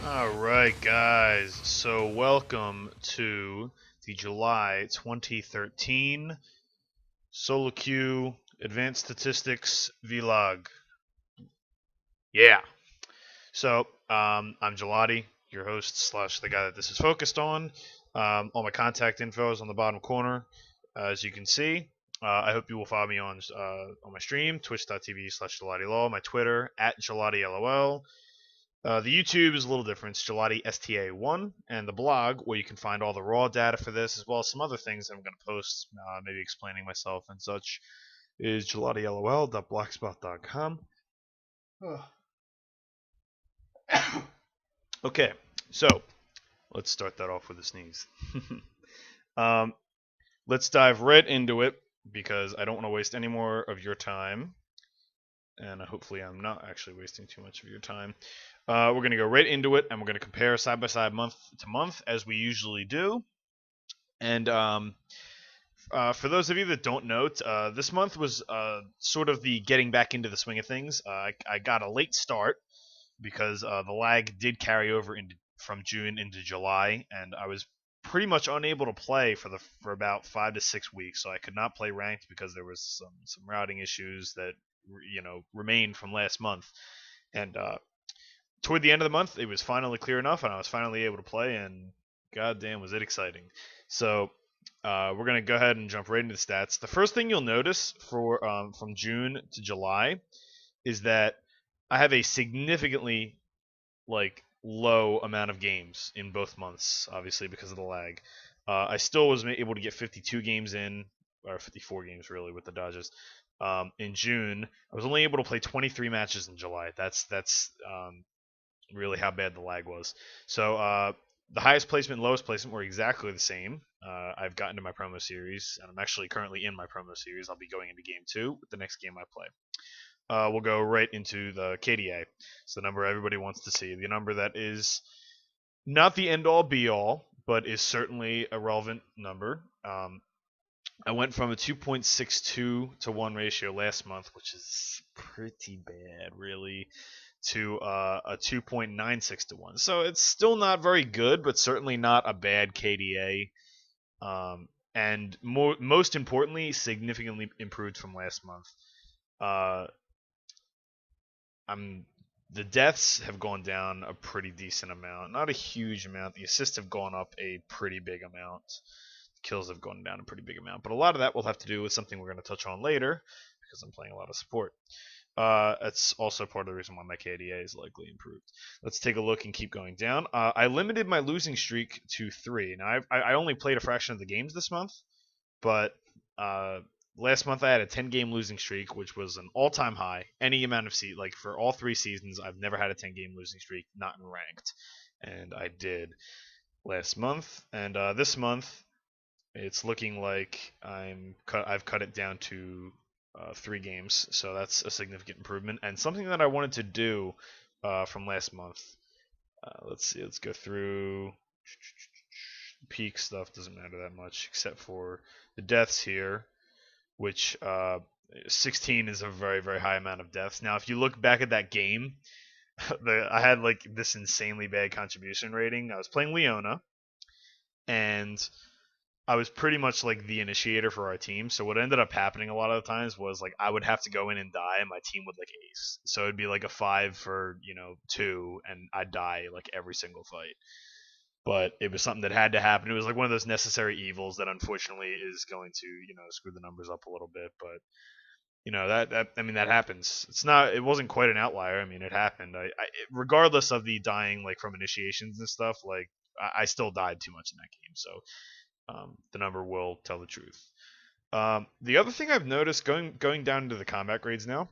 Alright, guys, so welcome to the July 2013 Solo Queue Advanced Statistics Vlog. Yeah. So, I'm Gelati, your host slash the guy that this is focused on. All my contact info is on the bottom corner, as you can see. I hope you will follow me on my stream, twitch.tv slash GelatiLOL, my Twitter, at GelatiLOL. The YouTube is a little different. It's Gelati STA1, and the blog, where you can find all the raw data for this, as well as some other things that I'm going to post, maybe explaining myself and such, is GelatiLOL.blogspot.com. Okay, so let's start that off with a sneeze. Let's dive right into it, because I don't want to waste any more of your time. And hopefully I'm not actually wasting too much of your time. We're going to go right into it, and we're going to compare side by side, month to month, as we usually do. And for those of you that don't know, this month was sort of the getting back into the swing of things. I got a late start because the lag did carry over from June into July, and I was pretty much unable to play for about 5 to 6 weeks. So I could not play ranked because there was some routing issues that remained from last month. And toward the end of the month, it was finally clear enough, and I was finally able to play, and goddamn was it exciting. So we're going to go ahead and jump right into the stats. The first thing you'll notice from June to July is that I have a significantly low amount of games in both months, obviously because of the lag. I still was able to get 52 games in, or 54 games really with the Dodgers. In June, I was only able to play 23 matches in July. That's really how bad the lag was. So the highest placement and lowest placement were exactly the same. I've gotten to my promo series, and I'm actually currently in my promo series. I'll be going into game 2 with the next game I play. We'll go right into the KDA. It's the number everybody wants to see. The number that is not the end-all, be-all, but is certainly a relevant number. I went from a 2.62 to 1 ratio last month, which is pretty bad, really, to a 2.96 to 1. So it's still not very good, but certainly not a bad KDA. And most importantly, significantly improved from last month. The deaths have gone down a pretty decent amount. Not a huge amount. The assists have gone up a pretty big amount. The kills have gone down a pretty big amount. But a lot of that will have to do with something we're going to touch on later, because I'm playing a lot of support. That's also part of the reason why my KDA is likely improved. Let's take a look and keep going down. I limited my losing streak to 3. Now, I only played a fraction of the games this month, but last month I had a 10-game losing streak, which was an all-time high. Any amount of for all 3 seasons, I've never had a 10-game losing streak, not in ranked, and I did last month. And this month, it's looking like I've cut it down to 3 games, so that's a significant improvement. And something that I wanted to do from last month. Let's see. Let's go through. Peak stuff doesn't matter that much, except for the deaths here, which 16 is a very, very high amount of deaths. Now, if you look back at that game, I had this insanely bad contribution rating. I was playing Leona, and I was pretty much the initiator for our team. So what ended up happening a lot of the times was I would have to go in and die, and my team would ace. So it'd be a 5 for 2, and I'd die every single fight. But it was something that had to happen. It was one of those necessary evils that unfortunately is going to screw the numbers up a little bit. But that happens. It wasn't quite an outlier. I mean, it happened. Regardless of the dying from initiations and stuff, I still died too much in that game. So the number will tell the truth. The other thing I've noticed going down into the combat grades now,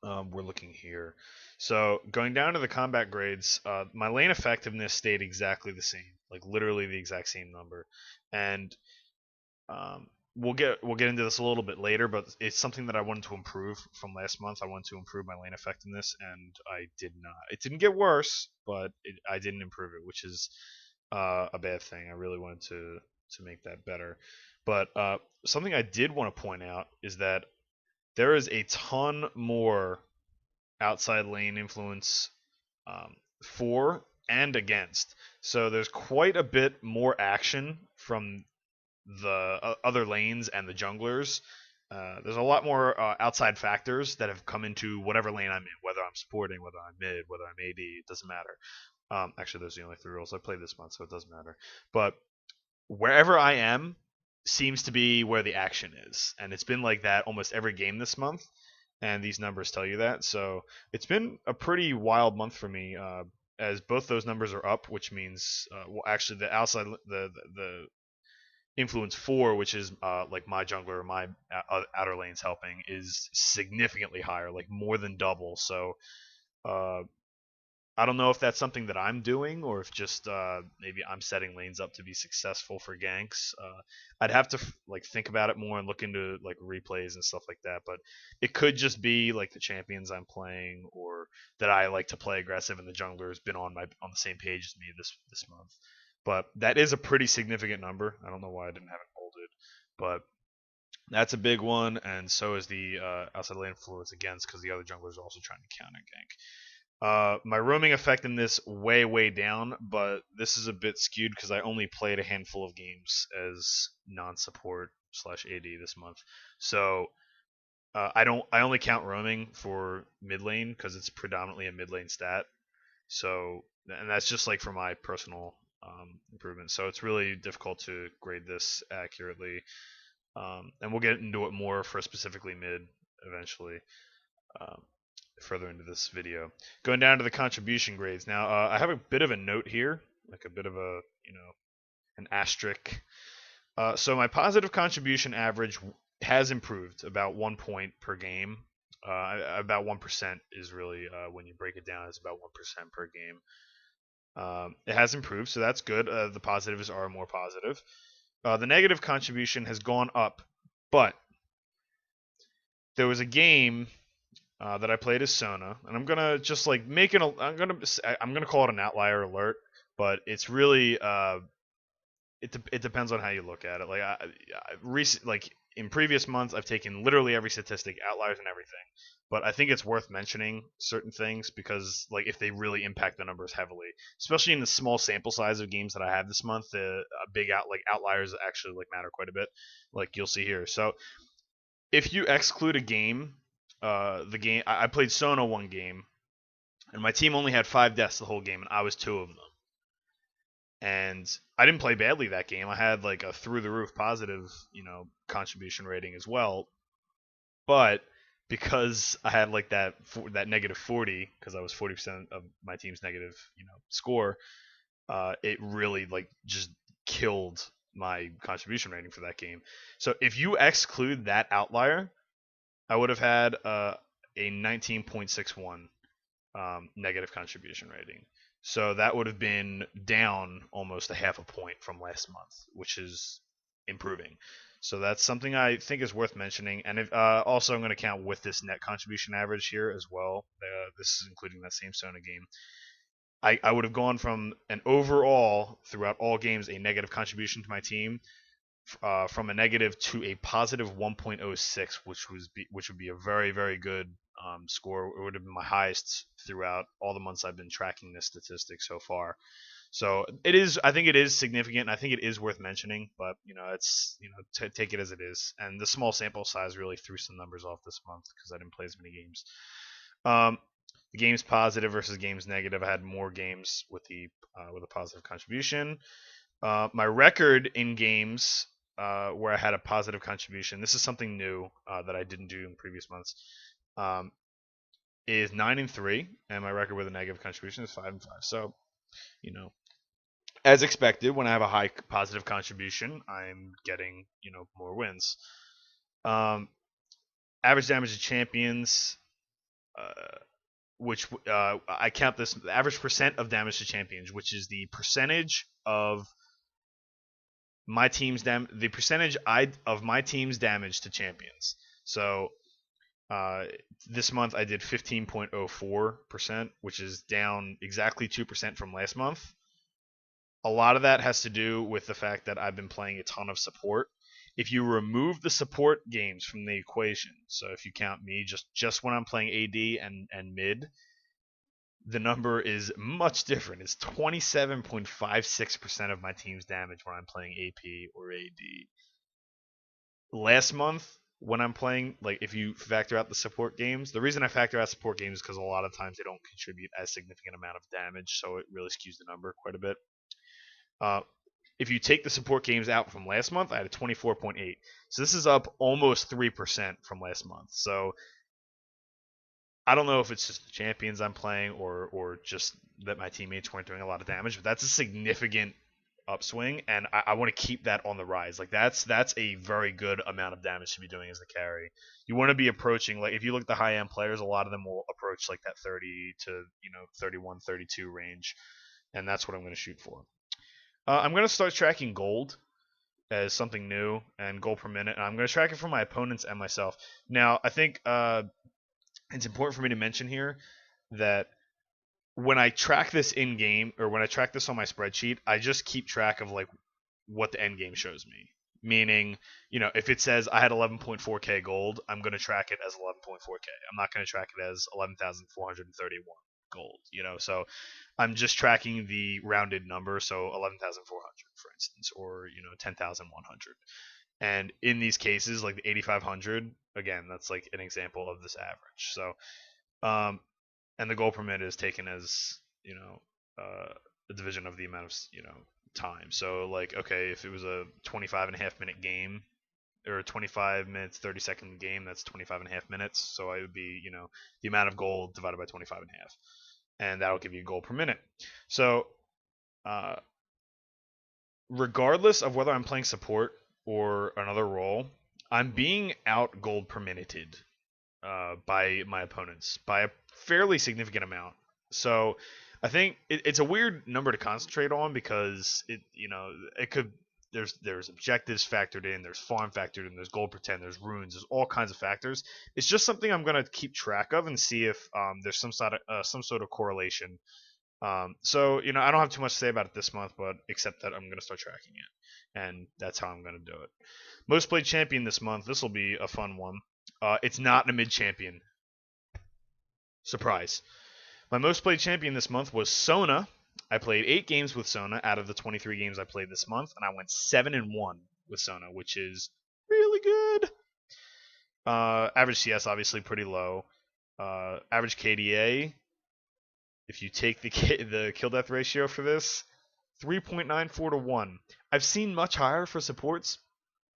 we're looking here. So going down to the combat grades, my lane effectiveness stayed exactly the same, literally the exact same number. And we'll get into this a little bit later, but it's something that I wanted to improve from last month. I wanted to improve my lane effectiveness, and I did not. It didn't get worse, but I didn't improve it, which is a bad thing. I really wanted to make that better. But something I did want to point out is that there is a ton more outside lane influence for and against. So there's quite a bit more action from the other lanes and the junglers. There's a lot more outside factors that have come into whatever lane I'm in, whether I'm supporting, whether I'm mid, whether I'm AD, it doesn't matter. Actually, those are the only 3 roles I played this month, so it doesn't matter. But wherever I am seems to be where the action is, and it's been like that almost every game this month. And these numbers tell you that. So it's been a pretty wild month for me. As both those numbers are up, which means, well, actually the outside the influence 4, which is like my jungler or my outer lanes helping, is significantly higher, like more than double. So uh, I don't know if that's something that I'm doing or if just maybe I'm setting lanes up to be successful for ganks. I'd have to like think about it more and look into like replays and stuff like that. But it could just be like the champions I'm playing, or that I like to play aggressive and the jungler has been on the same page as me this month. But that is a pretty significant number. I don't know why I didn't have it bolded, but that's a big one. And so is the outside lane influence against, because the other junglers are also trying to counter gank. My roaming effect in this way down, but this is a bit skewed because I only played a handful of games as non-support slash AD this month. So I only count roaming for mid lane because it's predominantly a mid lane stat. So, and that's just like for my personal improvement. So it's really difficult to grade this accurately. And we'll get into it more for specifically mid eventually. Um, Further into this video. Going down to the contribution grades. Now, I have a bit of a note here, like a bit of a, an asterisk. So my positive contribution average has improved about 1 point per game. About 1% is really, when you break it down, it's about 1% per game. It has improved, so that's good. The positives are more positive. The negative contribution has gone up, but there was a game that I played as Sona, and I'm gonna just like I'm gonna call it an outlier alert, but it's really it depends on how you look at it. Like like in previous months, I've taken literally every statistic, outliers and everything, but I think it's worth mentioning certain things because like if they really impact the numbers heavily, especially in the small sample size of games that I have this month, a big outliers actually like matter quite a bit, like you'll see here. So if you exclude a game, the game I played Sona one game, and my team only had 5 deaths the whole game, and I was 2 of them. And I didn't play badly that game. I had like a through the roof positive, contribution rating as well. But because I had like that negative 40, because I was 40% of my team's negative, score, it really like just killed my contribution rating for that game. So if you exclude that outlier, I would have had a 19.61 negative contribution rating. So that would have been down almost a half a point from last month, which is improving. So that's something I think is worth mentioning. And also, I'm going to count with this net contribution average here as well. This is including that same Sona game. I would have gone from an overall, throughout all games, a negative contribution to my team from a negative to a positive 1.06, which would be a very, very good score. It would have been my highest throughout all the months I've been tracking this statistic so far. So it is. I think it is significant. I think it is worth mentioning, but it's take it as it is. And the small sample size really threw some numbers off this month because I didn't play as many games. The games positive versus games negative. I had more games with a positive contribution. My record in games where I had a positive contribution. This is something new that I didn't do in previous months. Is 9-3, and my record with a negative contribution is 5-5. So, as expected, when I have a high positive contribution, I'm getting more wins. Average damage to champions, which I count this the average percent of damage to champions, which is the percentage of my team's the percentage of my team's damage to champions. So this month I did 15.04%, which is down exactly 2% from last month. A lot of that has to do with the fact that I've been playing a ton of support. If you remove the support games from the equation, so if you count me just when I'm playing AD and mid, the number is much different. It's 27.56% of my team's damage when I'm playing AP or AD. Last month, when I'm playing, like if you factor out the support games, the reason I factor out support games is because a lot of times they don't contribute as significant amount of damage, so it really skews the number quite a bit. Uh, if you take the support games out from last month, I had a 24.8. So this is up almost 3% from last month. So I don't know if it's just the champions I'm playing or just that my teammates weren't doing a lot of damage, but that's a significant upswing, and I want to keep that on the rise. Like that's a very good amount of damage to be doing as the carry. You want to be approaching, like if you look at the high end players, a lot of them will approach like that 30 to 31, 32 range, and that's what I'm going to shoot for. I'm going to start tracking gold as something new and gold per minute, and I'm going to track it for my opponents and myself. Now, I think it's important for me to mention here that when I track this in game or when I track this on my spreadsheet, I just keep track of like what the end game shows me. Meaning, if it says I had 11.4k gold, I'm going to track it as 11.4k. I'm not going to track it as 11,431 gold, So I'm just tracking the rounded number, so 11,400 for instance, or 10,100. And in these cases, like the 8,500, again, that's like an example of this average. So, and the goal per minute is taken as a division of the amount of time. So like, okay, if it was a 25 and a half minute game or a 25 minutes 30-second game, that's 25 and a half minutes. So it would be the amount of gold divided by 25 and a half, and that'll give you gold per minute. So regardless of whether I'm playing support or another role, I'm being out gold per minuted by my opponents by a fairly significant amount. So I think it's a weird number to concentrate on because it could there's objectives factored in, there's farm factored in, there's gold per 10, there's runes, there's all kinds of factors. It's just something I'm gonna keep track of and see if there's some sort of correlation. So I don't have too much to say about it this month, but except that I'm gonna start tracking it, and that's how I'm gonna do it. Most played champion this month. This will be a fun one. It's not a mid champion. Surprise. My most played champion this month was Sona. I played 8 games with Sona out of the 23 games I played this month, and I went 7-1 with Sona, which is really good. Average CS obviously pretty low. Average KDA, if you take the kill death ratio for this, 3.94 to 1. I've seen much higher for supports,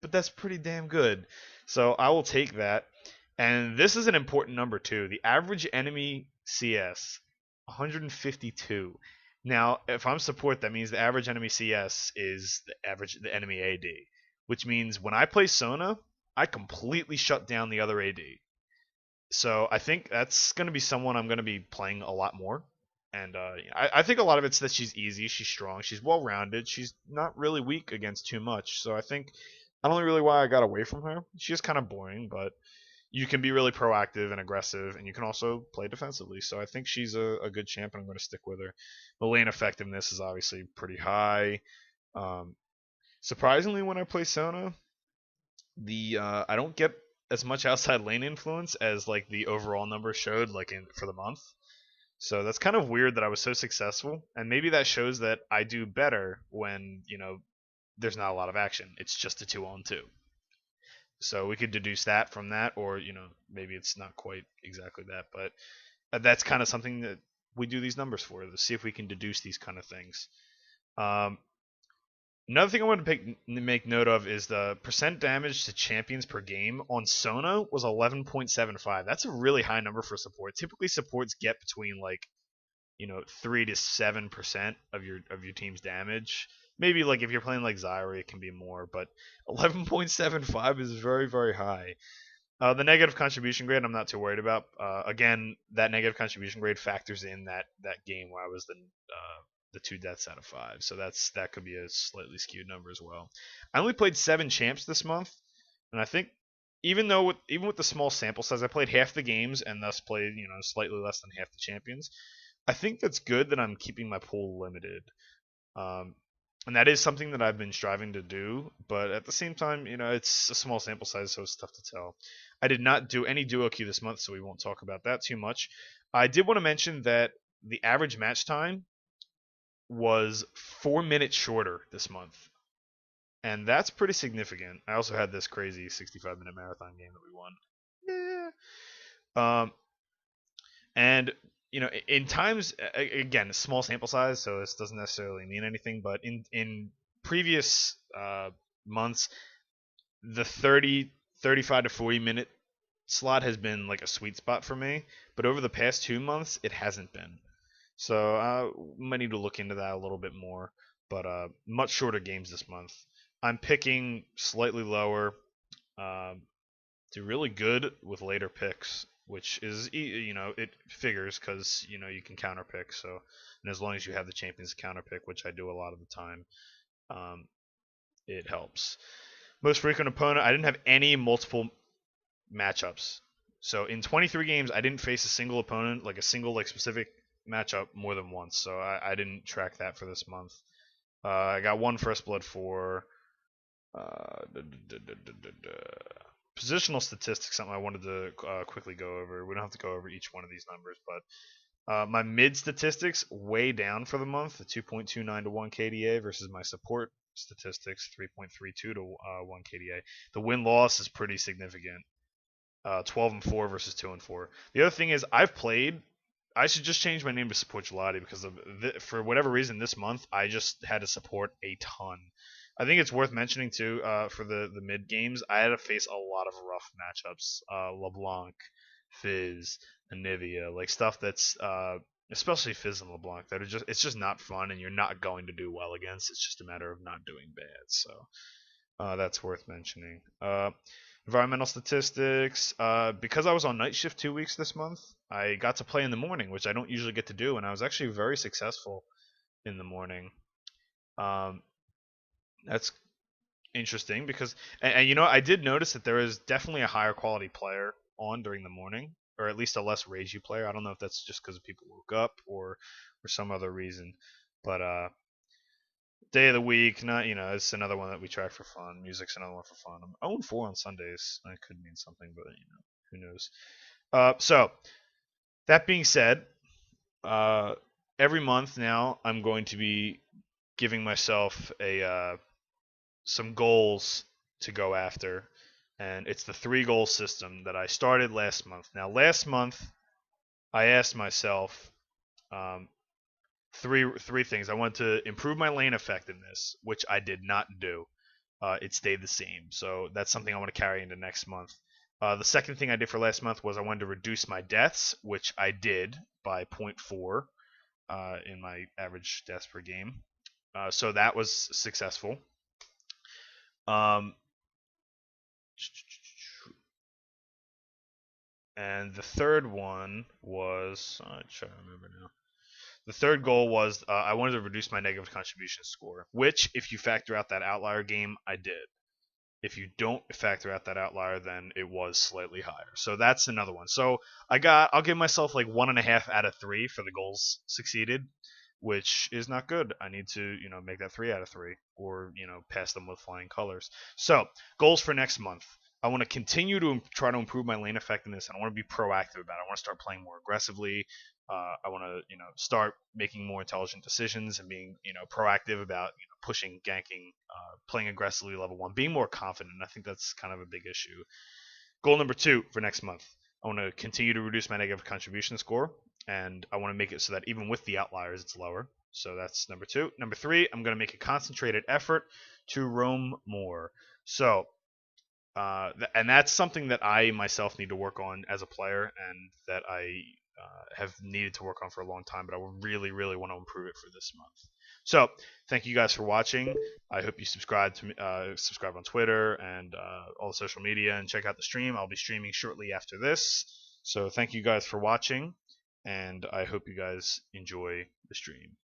but that's pretty damn good. So I will take that. And this is an important number too. The average enemy CS, 152. Now, if I'm support, that means the average enemy CS is the enemy AD, which means when I play Sona, I completely shut down the other AD. So I think that's going to be someone I'm going to be playing a lot more. And I think a lot of it's that she's easy, she's strong, she's well-rounded, she's not really weak against too much. So I think I don't know really why I got away from her. She's kind of boring, but you can be really proactive and aggressive, and you can also play defensively. So I think she's a good champ, and I'm going to stick with her. The lane effectiveness is obviously pretty high. Surprisingly, when I play Sona, I don't get as much outside lane influence as like the overall number showed for the month. So that's kind of weird that I was so successful, and maybe that shows that I do better when there's not a lot of action. It's just a 2-on-2. So we could deduce that from that, or maybe it's not quite exactly that, but that's kind of something that we do these numbers for, to see if we can deduce these kind of things. Another thing I want to make note of is the percent damage to champions per game on Sona was 11.75. That's a really high number for support. Typically, supports get between 3 to 7% of your team's damage. Maybe if you're playing like Zyra, it can be more, but 11.75 is very, very high. The negative contribution grade, I'm not too worried about. Again, that negative contribution grade factors in that game where I was the 2 deaths out of 5, so that could be a slightly skewed number as well. I only played 7 champs this month, and I think even with the small sample size, I played half the games and thus played slightly less than half the champions. I think that's good that I'm keeping my pool limited. And that is something that I've been striving to do, but at the same time, it's a small sample size, so it's tough to tell. I did not do any duo queue this month, so we won't talk about that too much. I did want to mention that the average match time was 4 minutes shorter this month, and that's pretty significant. I also had this crazy 65-minute marathon game that we won. Yeah. And in times, again, a small sample size, so this doesn't necessarily mean anything. But in previous months, the 35 to 40 minute slot has been like a sweet spot for me. But over the past 2 months, it hasn't been. So might need to look into that a little bit more. But much shorter games this month. I'm picking slightly lower. Do really good with later picks, which is it figures because you can counter pick. So, and as long as you have the champions to counter pick, which I do a lot of the time, um, it helps. Most frequent opponent, I didn't have any multiple matchups. So in 23 games, I didn't face a single opponent, like a single like specific matchup, more than once. So I didn't track that for this month. I got one first blood for. Positional statistics, something I wanted to quickly go over. We don't have to go over each one of these numbers, but my mid statistics way down for the month, the 2.29 to 1 KDA versus my support statistics 3.32 to 1 KDA. The win loss is pretty significant. 12 and 4 versus 2 and 4. The other thing is I've played. I should just change my name to Support Gelati because for whatever reason this month I just had to support a ton. I think it's worth mentioning too for the mid games. I had to face a lot of rough matchups. LeBlanc, Fizz, Anivia, like stuff that's especially Fizz and LeBlanc that are just it's just not fun and you're not going to do well against. It's just a matter of not doing bad. So that's worth mentioning. Environmental statistics. Because I was on night shift 2 weeks this month, I got to play in the morning, which I don't usually get to do, and I was actually very successful in the morning. That's interesting because, and I did notice that there is definitely a higher quality player on during the morning, or at least a less ragey player. I don't know if that's just because people woke up or for some other reason, but day of the week, not it's another one that we track for fun. Music's another one for fun. I'm 0-4 on Sundays. That could mean something, but who knows? So that being said, every month now I'm going to be giving myself a some goals to go after, and it's the 3 goal system that I started last month. Now, last month I asked myself three things. I wanted to improve my lane effectiveness, which I did not do. It stayed the same, so that's something I want to carry into next month. The second thing I did for last month was I wanted to reduce my deaths, which I did by 0.4 in my average deaths per game. So that was successful. And the third one was I'm trying to remember now. The third goal was I wanted to reduce my negative contribution score, which, if you factor out that outlier game, I did. If you don't factor out that outlier, then it was slightly higher. So that's another one. So I'll give myself like 1.5 out of 3 for the goals succeeded, which is not good. I need to, make that 3 out of 3 or, pass them with flying colors. So goals for next month. I want to continue to try to improve my lane effectiveness, and I want to be proactive about it. I want to start playing more aggressively. I want to, start making more intelligent decisions and being, proactive about, pushing, ganking, playing aggressively level 1, being more confident. I think that's kind of a big issue. Goal number 2 for next month. I want to continue to reduce my negative contribution score, and I want to make it so that even with the outliers, it's lower. So that's number 2. Number 3, I'm going to make a concentrated effort to roam more. So and that's something that I myself need to work on as a player, and that I have needed to work on for a long time, but I really, really want to improve it for this month. So thank you guys for watching. I hope you subscribe on Twitter and all the social media, and check out the stream. I'll be streaming shortly after this. So thank you guys for watching, and I hope you guys enjoy the stream.